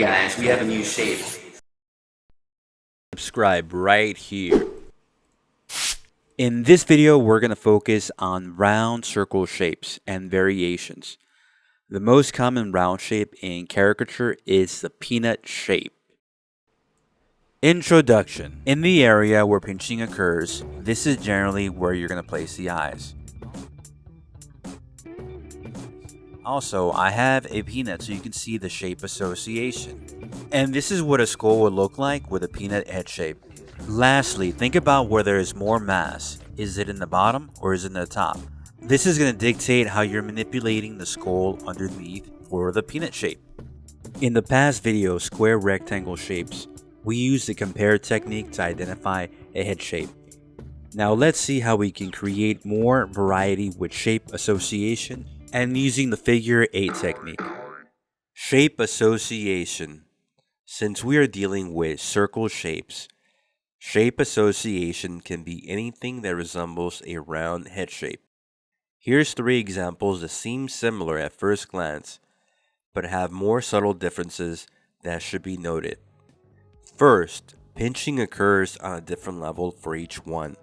guys, we have a new shape. Subscribe right here. In this video, we're going to focus on round circle shapes and variations. The most common round shape in caricature is the peanut shape. Introduction. In the area where pinching occurs, this is generally where you're going to place the eyes. Also, I have a peanut so you can see the shape association. And this is what a skull would look like with a peanut head shape. Lastly, think about where there is more mass. Is it in the bottom or is it in the top? This is going to dictate how you're manipulating the skull underneath for the peanut shape. In the past video, square rectangle shapes, we used the compare technique to identify a head shape. Now let's see how we can create more variety with shape association and using the figure 8 technique. Shape association. Since we are dealing with circle shapes, shape association can be anything that resembles a round head shape. Here's 3 examples that seem similar at first glance, but have more subtle differences that should be noted. First, pinching occurs on a different level for each one.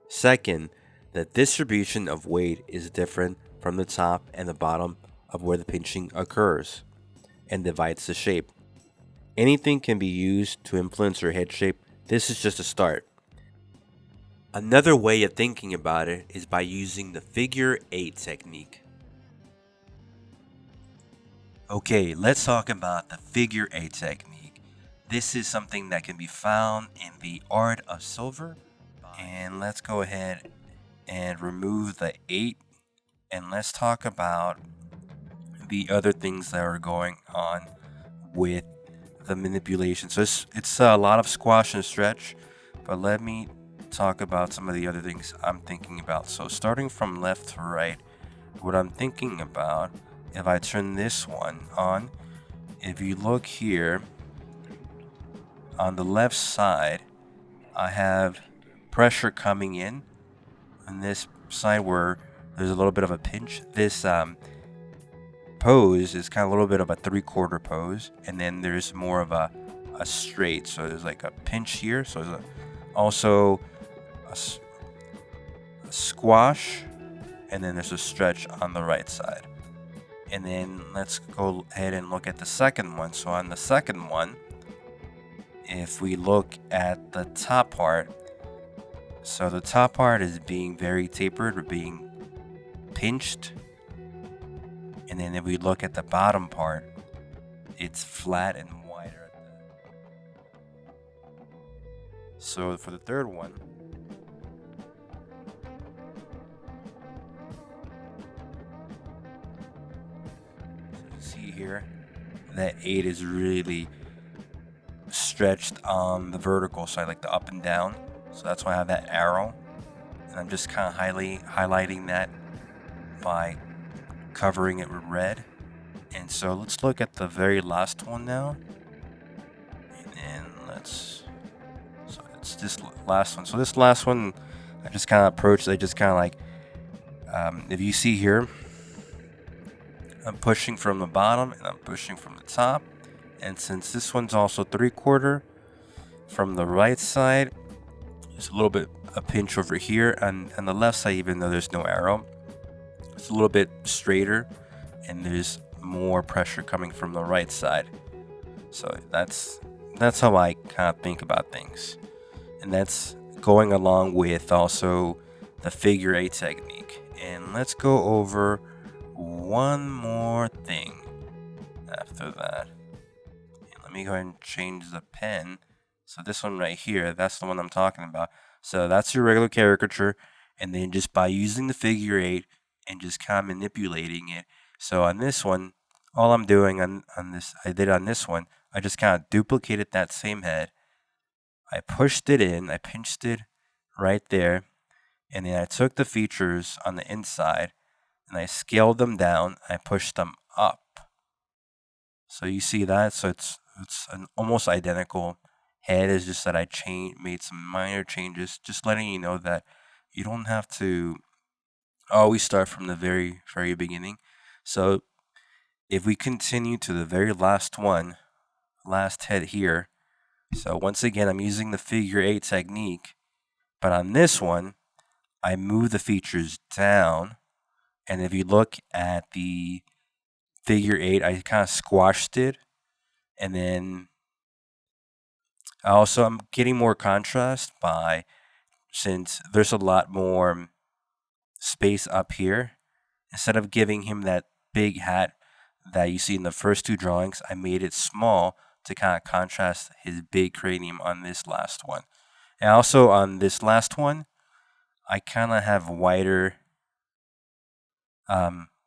Second, the distribution of weight is different from the top and the bottom of where the pinching occurs and divides the shape. Anything can be used to influence your head shape. This is just a start. Another way of thinking about it is by using the figure 8 technique. Okay, let's talk about the figure 8 technique. This is something that can be found in the art of silver. And let's go ahead and remove the 8 and let's talk about the other things that are going on with the manipulation. So it's a lot of squash and stretch, but let me talk about some of the other things I'm thinking about. So starting from left to right, what I'm thinking about, if I turn this one on, if you look here on the left side, I have pressure coming in on this side where there's a little bit of a pinch. This pose is kind of a little bit of a 3/4 pose, and then there's more of a straight. So there's like a pinch here. So there's also a squash, and then there's a stretch on the right side. And then let's go ahead and look at the second one. So on the second one, if we look at the top part, so the top part is being very tapered or being pinched. And then if we look at the bottom part, it's flat and wider. So for the third one, so you see here, that 8 is really stretched on the vertical side, like the up and down. So that's why I have that arrow. And I'm just kind of highlighting that by covering it with red. And so let's look at the very last one now. And then so it's this last one. So this last one, I just kind of approached, I just kind of like, if you see here, I'm pushing from the bottom and I'm pushing from the top. And since this one's also 3/4 from the right side, there's a little bit a pinch over here, and on the left side, even though there's no arrow, it's a little bit straighter, and there's more pressure coming from the right side. So that's how I kind of think about things, and that's going along with also the figure 8 technique. And let's go over one more thing after that. And let me go ahead and change the pen. So this one right here, that's the one I'm talking about. So that's your regular caricature, and then just by using the figure 8 and just kind of manipulating it. So on this one, all I'm doing on this, I did on this one, I just kind of duplicated that same head. I pushed it in, I pinched it right there, and then I took the features on the inside and I scaled them down, I pushed them up. So you see that? So it's an almost identical head. Is just that I made some minor changes, just letting you know that you don't have to always start from the very beginning. So if we continue to the very last one, last head here. So once again, I'm using the figure 8 technique, but on this one, I move the features down. And if you look at the figure 8, I kind of squashed it. And then also I'm getting more contrast since there's a lot more space up here. Instead of giving him that big hat that you see in the first two drawings, I made it small to kind of contrast his big cranium on this last one. And also on this last one, I kind of have whiter,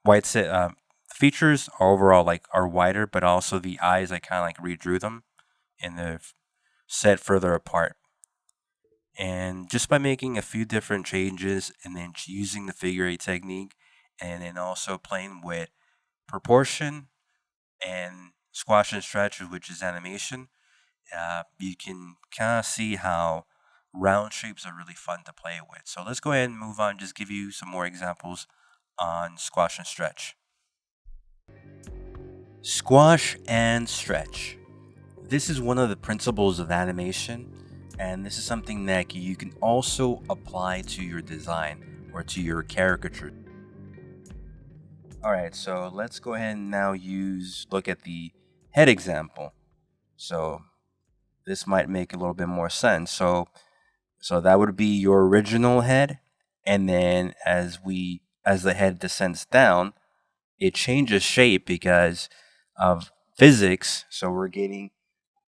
white set features overall are whiter, but also the eyes I kind of redrew them and they're set further apart. And just by making a few different changes and then using the figure 8 technique and then also playing with proportion and squash and stretch, which is animation, you can kind of see how round shapes are really fun to play with. So let's go ahead and move on, just give you some more examples on squash and stretch. Squash and stretch. This is one of the principles of animation, and this is something that you can also apply to your design or to your caricature. Alright, so let's go ahead and now look at the head example. So this might make a little bit more sense. So that would be your original head, and then as the head descends down, it changes shape because of physics. So we're getting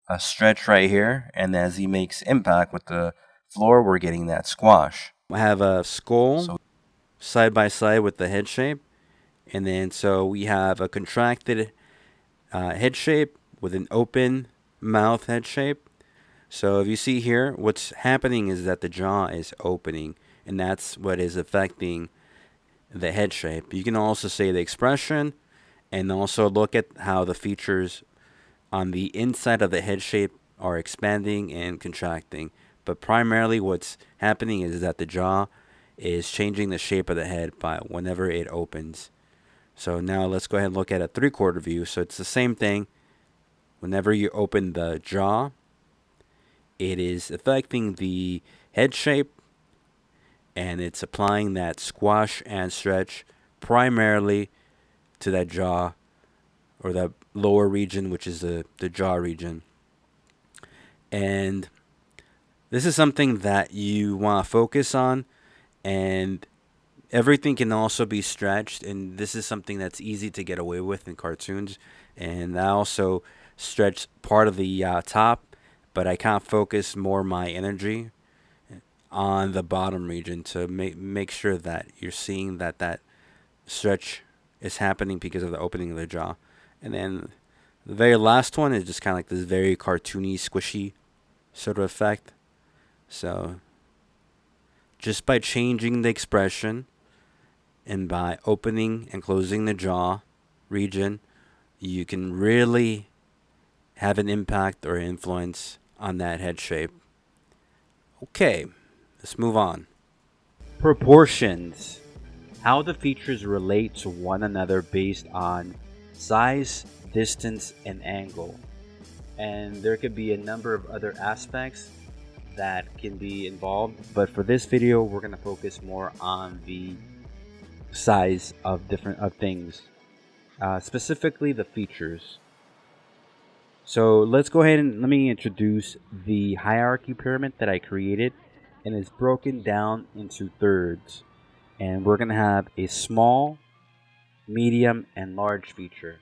a stretch right here, and as he makes impact with the floor, we're getting that squash. I have a skull side by side with the head shape, and then so we have a contracted head shape with an open mouth head shape. So if you see here, what's happening is that the jaw is opening, and that's what is affecting the head shape. You can also say the expression, and also look at how the features on the inside of the head shape are expanding and contracting. But primarily what's happening is that the jaw is changing the shape of the head by whenever it opens. So now let's go ahead and look at a 3/4 view. So it's the same thing. Whenever you open the jaw, it is affecting the head shape, and it's applying that squash and stretch primarily to that jaw or that lower region, which is the jaw region. And this is something that you want to focus on, and everything can also be stretched, and this is something that's easy to get away with in cartoons. And I also stretch part of the top, but I can't focus more my energy on the bottom region to make sure that you're seeing that stretch is happening because of the opening of the jaw. And then the very last one is just kind of like this very cartoony, squishy sort of effect. So just by changing the expression and by opening and closing the jaw region, you can really have an impact or influence on that head shape. Okay, let's move on. Proportions. How the features relate to one another based on size, distance, and angle. And there could be a number of other aspects that can be involved, but for this video we're going to focus more on the size of things, specifically the features. So let's go ahead and let me introduce the hierarchy pyramid that I created, and it's broken down into thirds, and we're going to have a small, medium, and large feature.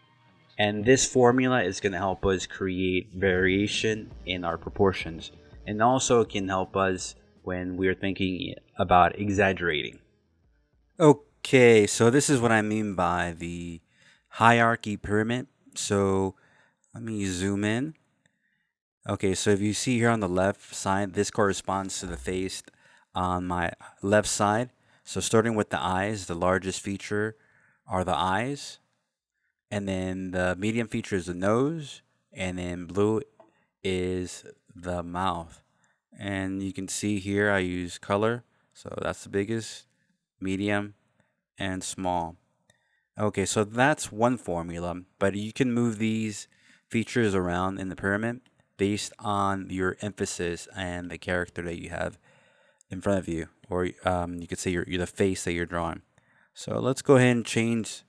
And this formula is going to help us create variation in our proportions, and also can help us when we're thinking about exaggerating. Okay, so this is what I mean by the hierarchy pyramid. So let me zoom in. Okay, so if you see here on the left side, this corresponds to the face on my left side. So starting with the eyes, the largest feature are the eyes. And then the medium feature is the nose. And then blue is the mouth. And you can see here I use color. So that's the biggest, medium, and small. Okay, so that's one formula. But you can move these features around in the pyramid based on your emphasis and the character that you have in front of you, or you could say you're the face that you're drawing. So let's go ahead and change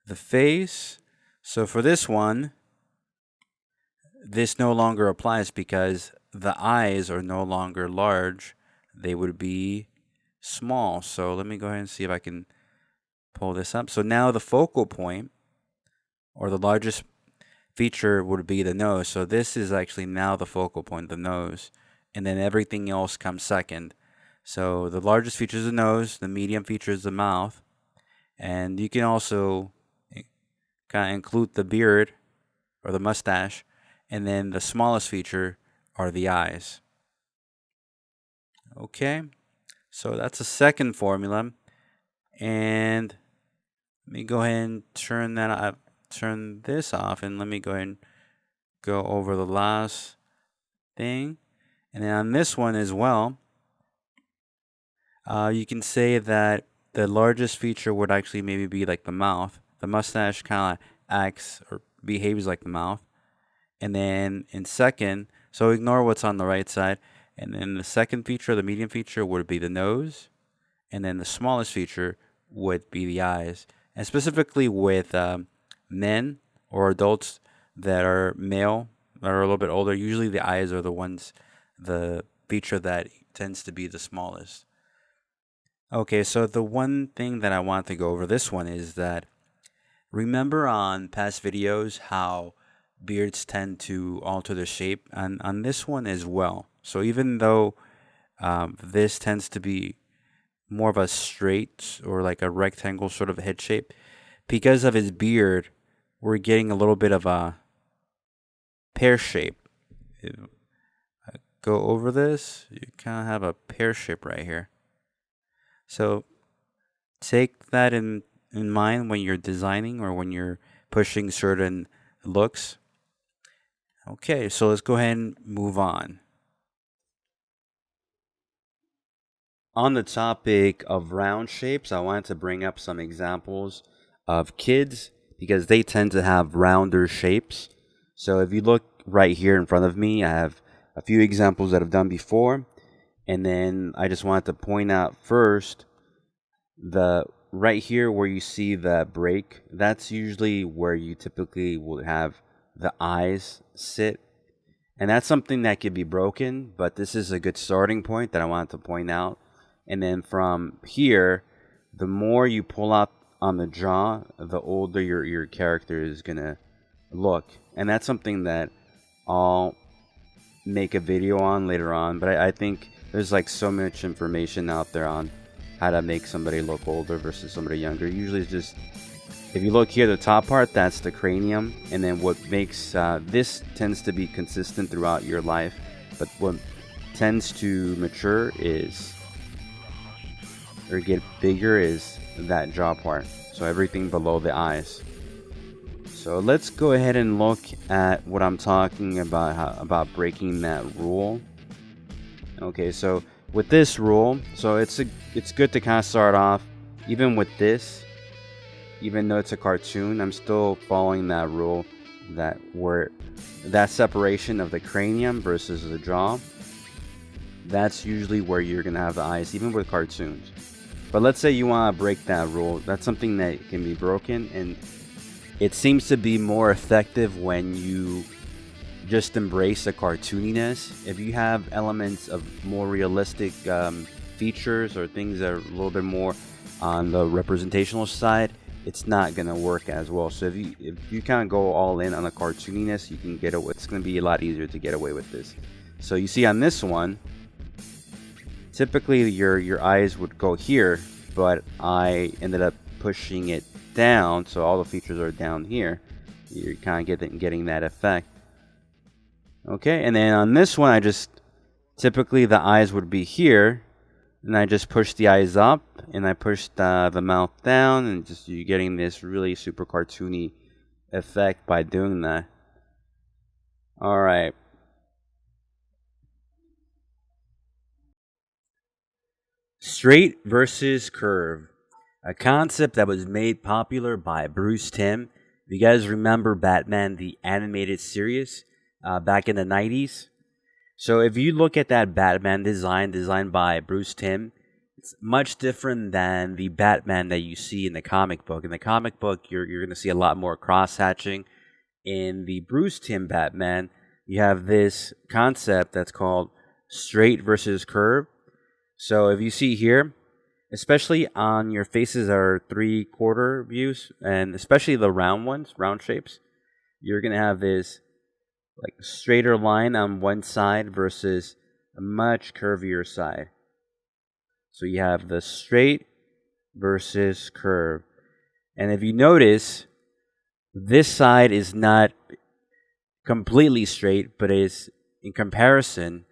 the face. So for this one, this no longer applies because the eyes are no longer large. They would be small. So let me go ahead and see if I can pull this up. So now the focal point, or the largest feature, would be the nose. So this is actually now the focal point, the nose. And then everything else comes second. So the largest feature is the nose, the medium feature is the mouth. And you can also kind of include the beard or the mustache. And then the smallest feature are the eyes. Okay, so that's a second formula. And let me go ahead and turn this off, and let me go ahead and go over the last thing. And then on this one as well, you can say that the largest feature would actually maybe be like the mouth. The mustache kind of acts or behaves like the mouth. And then in second, so ignore what's on the right side. And then the second feature, the medium feature, would be the nose. And then the smallest feature would be the eyes. And specifically with men or adults that are male, that are a little bit older, usually the eyes are the feature that tends to be the smallest. Okay, so the one thing that I want to go over this one is that remember on past videos how beards tend to alter their shape, and on this one as well. So even though this tends to be more of a straight or like a rectangle sort of head shape, because of his beard, we're getting a little bit of a pear shape. If I go over this, you kind of have a pear shape right here. So take that in mind when you're designing or when you're pushing certain looks. Okay, so let's go ahead and move on. On the topic of round shapes, I wanted to bring up some examples of kids because they tend to have rounder shapes. So if you look right here in front of me, I have a few examples that I've done before. And then I just wanted to point out first, the right here where you see the break, that's usually where you typically will have the eyes sit. And that's something that could be broken, but this is a good starting point that I wanted to point out. And then from here, the more you pull out on the jaw, the older your character is going to look. And that's something that I'll make a video on later on. But I think there's like so much information out there on how to make somebody look older versus somebody younger. Usually it's just, if you look here, the top part, that's the cranium. And then what makes, this tends to be consistent throughout your life. But what tends to mature is, or get bigger, is that jaw part. So everything below the eyes. So let's go ahead and look at what I'm talking about, about breaking that rule. Okay, so with this rule, so it's good to kind of start off, even with this, even though it's a cartoon, I'm still following that rule, that where that separation of the cranium versus the jaw, that's usually where you're gonna have the eyes, even with cartoons. But let's say you want to break that rule. That's something that can be broken, and it seems to be more effective when you just embrace the cartooniness. If you have elements of more realistic features or things that are a little bit more on the representational side, it's not gonna work as well. So if you kind of go all in on the cartooniness, you can get away. It's gonna be a lot easier to get away with this. So you see on this one, typically your eyes would go here, but I ended up pushing it down, so all the features are down here. You're kind of getting that effect. Okay, and then on this one, I just, typically the eyes would be here, and I just push the eyes up, and I push the mouth down, and just you're getting this really super cartoony effect by doing that. All right. Straight versus curve, a concept that was made popular by Bruce Timm You guys remember Batman, the animated series back in the 90s? So if you look at that Batman designed by Bruce Timm, it's much different than the Batman that you see in the comic book. In the comic book, you're going to see a lot more cross hatching. In the Bruce Timm Batman, you have this concept that's called straight versus curve. So if you see here, especially on your faces that are 3/4 views, and especially the round ones, round shapes, you're gonna have this like straighter line on one side versus a much curvier side. So you have the straight versus curve. And if you notice, this side is not completely straight, but is in comparison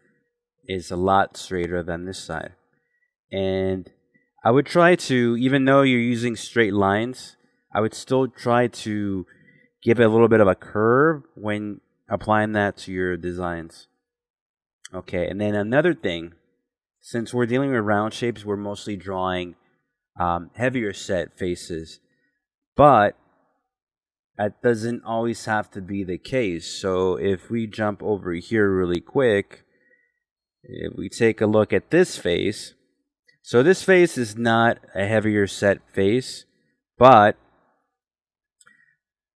is a lot straighter than this side. And I would try to, even though you're using straight lines, I would still try to give it a little bit of a curve when applying that to your designs. Okay, and then another thing, since we're dealing with round shapes, we're mostly drawing heavier set faces, but that doesn't always have to be the case. So if we jump over here really quick, if we take a look at this face, so this face is not a heavier set face, but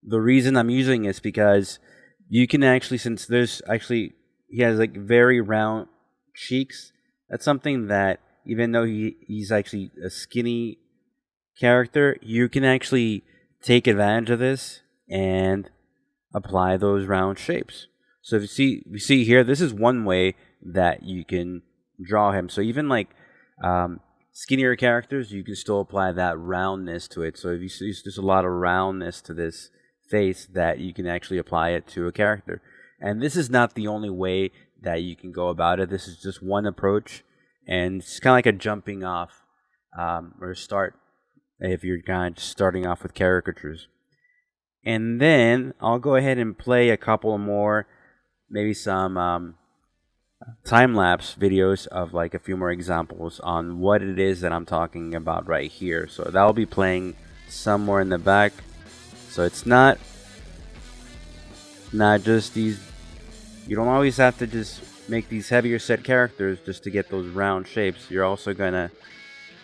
the reason I'm using is because you can actually, since there's actually, he has like very round cheeks, that's something that even though he's actually a skinny character, you can actually take advantage of this and apply those round shapes. So if you see here, this is one way that you can draw him. So even like skinnier characters, you can still apply that roundness to it. So if you see there's a lot of roundness to this face, that you can actually apply it to a character. And this is not the only way that you can go about it. This is just one approach, and it's kind of like a jumping off or start if you're kind of just starting off with caricatures. And then I'll go ahead and play a couple more, maybe some time-lapse videos of like a few more examples on what it is that I'm talking about right here. So that'll be playing somewhere in the back. So it's not just these, you don't always have to just make these heavier set characters just to get those round shapes. You're also gonna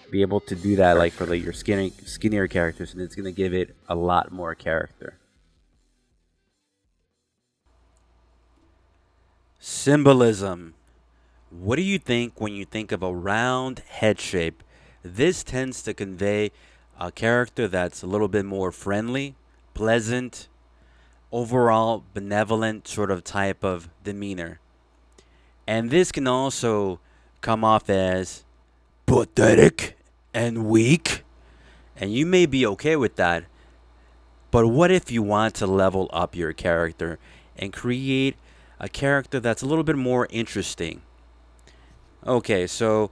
be able to do that like for like your skinnier characters, and it's gonna give it a lot more character. Symbolism. What do you think when you think of a round head shape? This tends to convey a character that's a little bit more friendly, pleasant, overall benevolent sort of type of demeanor. And this can also come off as pathetic and weak. And you may be okay with that. But what if you want to level up your character and create a character that's a little bit more interesting? Okay, so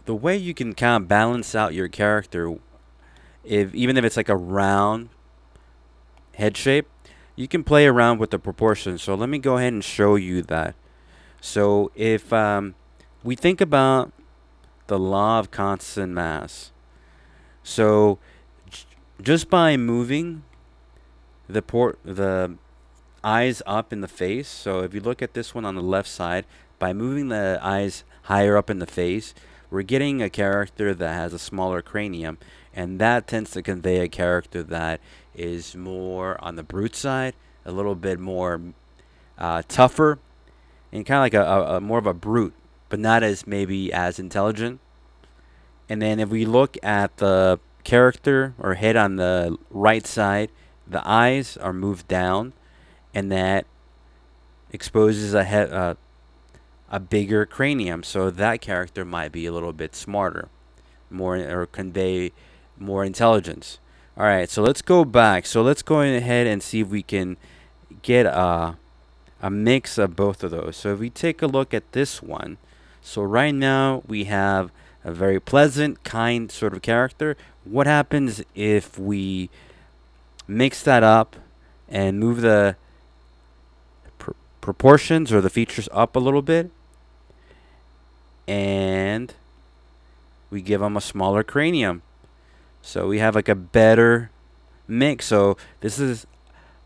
the way you can kind of balance out your character, even if it's like a round head shape, you can play around with the proportions. So let me go ahead and show you that. So if we think about the law of constant mass, so just by moving the eyes up in the face, so if you look at this one on the left side, by moving the eyes higher up in the face, we're getting a character that has a smaller cranium, and that tends to convey a character that is more on the brute side, a little bit more tougher, and kind of like a more of a brute, but not as maybe as intelligent. And then if we look at the character or head on the right side, the eyes are moved down, and that exposes a bigger cranium. So that character might be a little bit smarter, more or convey more intelligence. All right, so let's go back. So let's go ahead and see if we can get a mix of both of those. So if we take a look at this one, so right now we have a very pleasant, kind sort of character. What happens if we mix that up and move the proportions or the features up a little bit, and we give them a smaller cranium? So we have like a better mix. So this is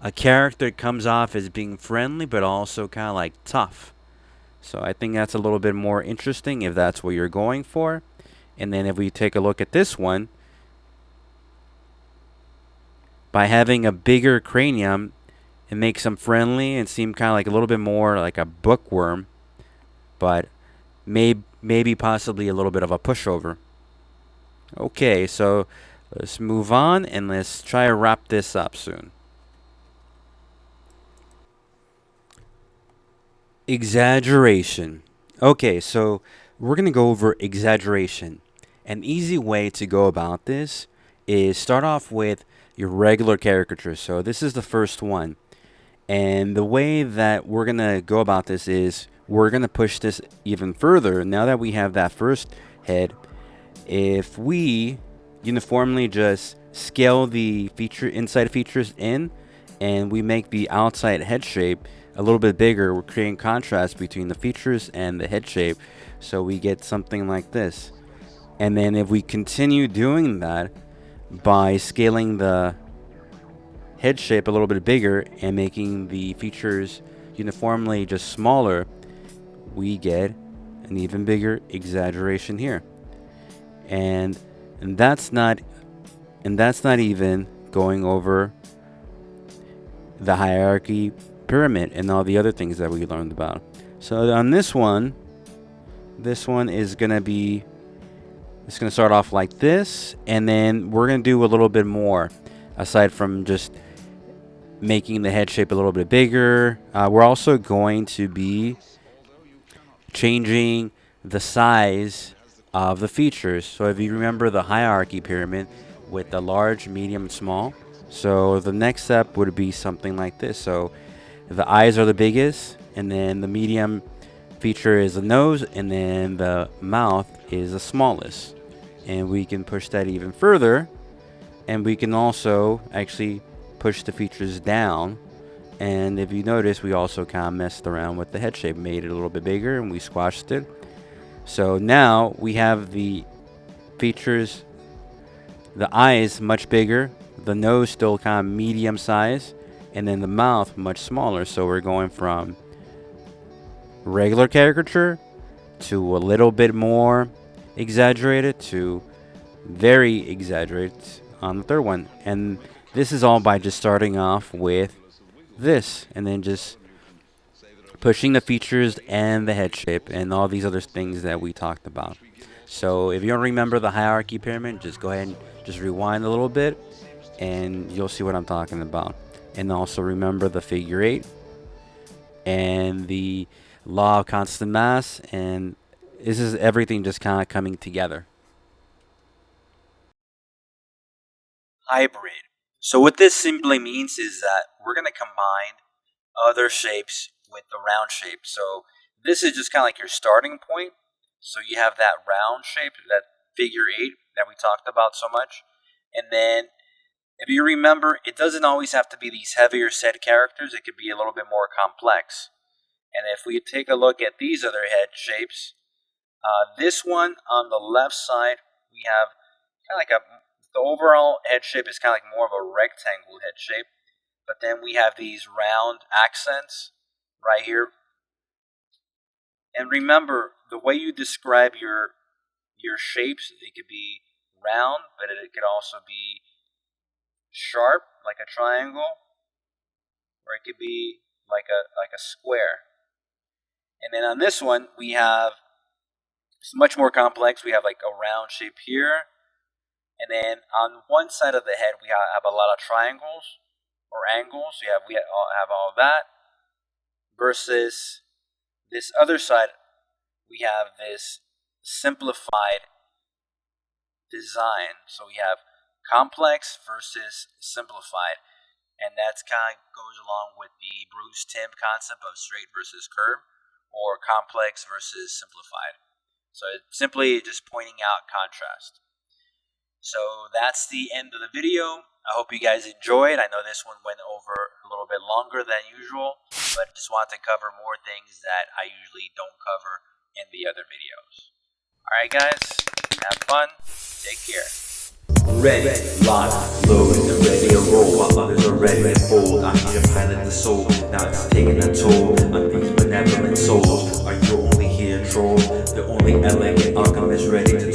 a character comes off as being friendly, but also kind of like tough. So I think that's a little bit more interesting if that's what you're going for. And then if we take a look at this one, by having a bigger cranium, it makes them friendly and seem kind of like a little bit more like a bookworm, but maybe possibly a little bit of a pushover. Okay, so let's move on and let's try to wrap this up soon. Exaggeration. Okay, so we're going to go over exaggeration. An easy way to go about this is start off with your regular caricature. So this is the first one. And the way that we're going to go about this is we're going to push this even further. Now that we have that first head, if we uniformly just scale the feature inside features in and we make the outside head shape a little bit bigger, we're creating contrast between the features and the head shape, so we get something like this. And then if we continue doing that by scaling the head shape a little bit bigger and making the features uniformly just smaller, we get an even bigger exaggeration here. And that's not even going over the hierarchy pyramid and all the other things that we learned about. So on this one is going to be, it's going to start off like this, and then we're going to do a little bit more aside from just making the head shape a little bit bigger. We're also going to be changing the size of the features. So if you remember the hierarchy pyramid with the large, medium, and small, so the next step would be something like this. So the eyes are the biggest, and then the medium feature is the nose, and then the mouth is the smallest. And we can push that even further, and we can also actually push the features down. And if you notice, we also kind of messed around with the head shape, made it a little bit bigger, and we squashed it. So now we have the features, the eyes much bigger, the nose still kind of medium size, and then the mouth much smaller. So we're going from regular caricature to a little bit more exaggerated to very exaggerated on the third one. And this is all by just starting off with this and then just pushing the features and the head shape and all these other things that we talked about. So if you don't remember the hierarchy pyramid, just go ahead and just rewind a little bit and you'll see what I'm talking about. And also remember the figure 8 and the law of constant mass, and this is everything just kind of coming together. Hybrid. So what this simply means is that we're going to combine other shapes with the round shape. So this is just kind of like your starting point. So you have that round shape, that figure 8 that we talked about so much. And then if you remember, it doesn't always have to be these heavier set characters. It could be a little bit more complex. And if we take a look at these other head shapes, this one on the left side, we have kind of like the overall head shape is kind of like more of a rectangle head shape. But then we have these round accents right here. And remember, the way you describe your shapes, it could be round, but it could also be sharp, like a triangle, or it could be like a square. And then on this one, we have, it's much more complex. We have like a round shape here. And then on one side of the head, we have a lot of triangles or angles. We have all that. Versus this other side, we have this simplified design. So we have complex versus simplified. And that's kind of goes along with the Bruce Timm concept of straight versus curve, or complex versus simplified. So it's simply just pointing out contrast. So that's the end of the video. I hope you guys enjoyed. I know this one went over a little bit longer than usual, but just want to cover more things that I usually don't cover in the other videos. Alright guys, have fun. Take care. Ready, lock, load, and ready to roll while others are ready to fold. I'm here to pilot the soul, now it's taking a toll on these benevolent souls. Are you only here, troll? The only elegant alchemist ready to